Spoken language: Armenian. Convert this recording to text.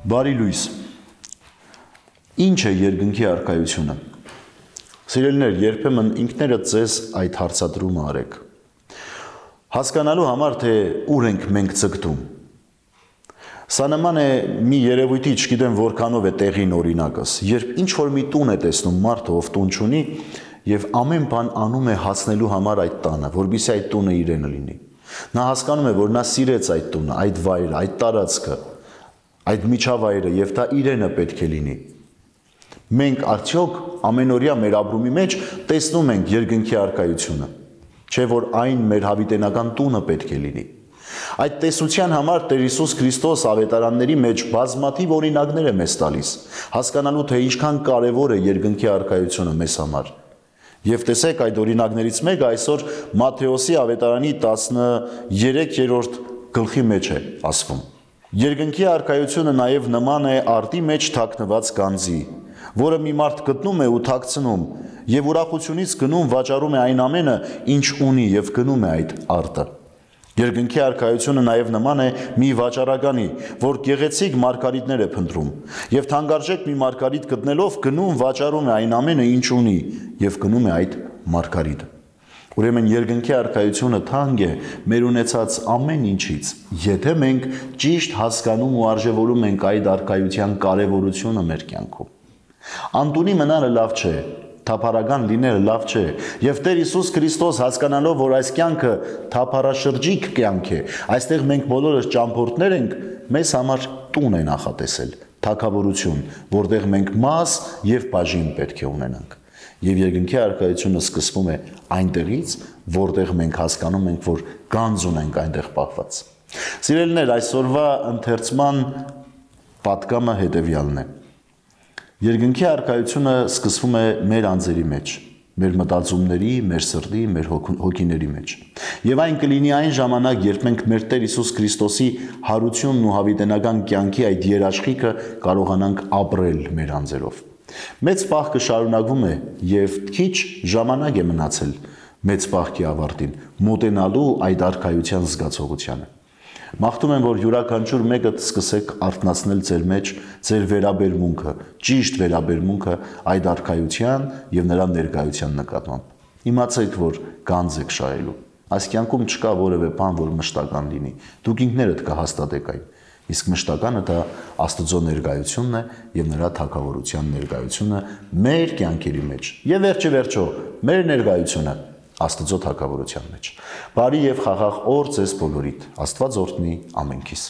Բարի լույս, ինչ է երկնքի առկայությունը։ Սիրելիներ, երբեմն ինքներդ ձեզ այդ հարցադրումը արեք։ Հասկանալու համար, թե ուր ենք մենք ձգտում։ Սա նման է մի երևույթի, չգիտեմ որքանով է տեղին օրինակս, երբ ինչ-որ մի տուն է տեսնում մարդը, ով տուն չունի, և ամեն բան անում է հասնելու համար այդ տանը, որպեսզի այդ տունը իրենը լինի։ Նա հասկանում է, որ նա սիրեց այդ տունը, այդ վայրը, այդ տարածքը, այդ միջավայրը, և դա իրենը պետք է լինի։ Մենք արդյոք ամենօրյա մեր ապրումի մեջ տեսնում ենք երկնքի առկայությունը, չէ որ այն մեր հավիտենական տունը պետք է լինի։ Այդ տեսության համար Տեր Հիսուս Քրիստոս ավետարանների մեջ բազմաթիվ օրինակներ է մեզ տալիս, հասկանալու թե ինչքան կարևոր է երկնքի առկայությունը մեզ համար։ Եվ տեսեք, այդ օրինակներից մեկը այսօր Մատթեոսի ավետարանի 13-րդ գլխի մեջ է ասվում։ Երկնքի առկայությունը նաև նման է արտի մեջ թաքնված գանձի, որը մի մարդ գտնում է ու թաքցնում, և ուրախությունից գնում վաճառում է այն ամենը, ինչ ունի, և գնում է այդ արտը։ Երկնքի առկայությունը նաև նման է մի վաճառականի, որ գեղեցիկ մարգարիտներ է փնտրում, և թանկարժեք մի մարգարիտ գտնելով գնում վաճառում է այն ամենը, ինչ ունի, և գնում է այդ մարգարիտը։ Ուրեմն երկնքի առկայությունը թանկ է մեր ունեցած ամեն ինչից, եթե մենք ճիշտ հասկանում ու արժևորում ենք այդ առկայության կարևորությունը մեր կյանքում։ Անտունի մնալը լավ չէ, թափառական լինելը լավ չէ, և Տեր Հիսուս Քրիստոս հասկանալով, որ այս կյանքը թափառաշրջիկ կյանք է, այստեղ մենք բոլորս ճամփորդներ ենք, մեզ համար տուն է նախատեսել, թագավորություն, որտեղ մենք մաս և բաժին պետք է ունենանք։ Եվ երկնքի առկայությունը սկսվում է այնտեղից, որտեղ մենք հասկանում ենք, որ գանձ ունենք այնտեղ պահված։ Սիրելիներ, այսօրվա ընթերցման պատգամը հետևյալն է։ Երկնքի առկայությունը սկսվում է մեր անձերի մեջ, մեր մտածումների, մեր սրտի, մեր հոգիների մեջ։ Եվ այն կլինի այն ժամանակ, երբ մենք մեր Տեր Հիսուս Քրիստոսի հարությունն ու հավիտենական կյանքի այդ երաշխիքը կարողանանք ապրել մեր անձերով։ Մեծ պահքը շարունակվում է և քիչ ժամանակ է մնացել մեծ պահքի ավարտին, մոտենալու այդ առկայության զգացողությանը։ Մաղթում եմ, որ յուրաքանչյուր մեկը սկսեք արթնացնել ձեր մեջ ձեր վերաբերմունքը, ճիշտ վերաբերմունքը այդ առկայության և նրա ներկայության նկատմամբ։ Իմացեք, որ գանձ եք շահելու։ Այս կյանքում չկա որևէ բան, որ մշտական լինի։ Դուք ինքներդ կհաստատեք այն։ Իսկ մշտականը դա Աստծո ներկայությունն է և նրա թագավորության ներկայությունը մեր կյանքերի մեջ։ Եվ վերջիվերջո, մեր ներկայությունը Աստծո թագավորության մեջ։ Բարի և խաղաղ օր ձեզ բոլորիդ։ Աստված օրհնի ամենքիս։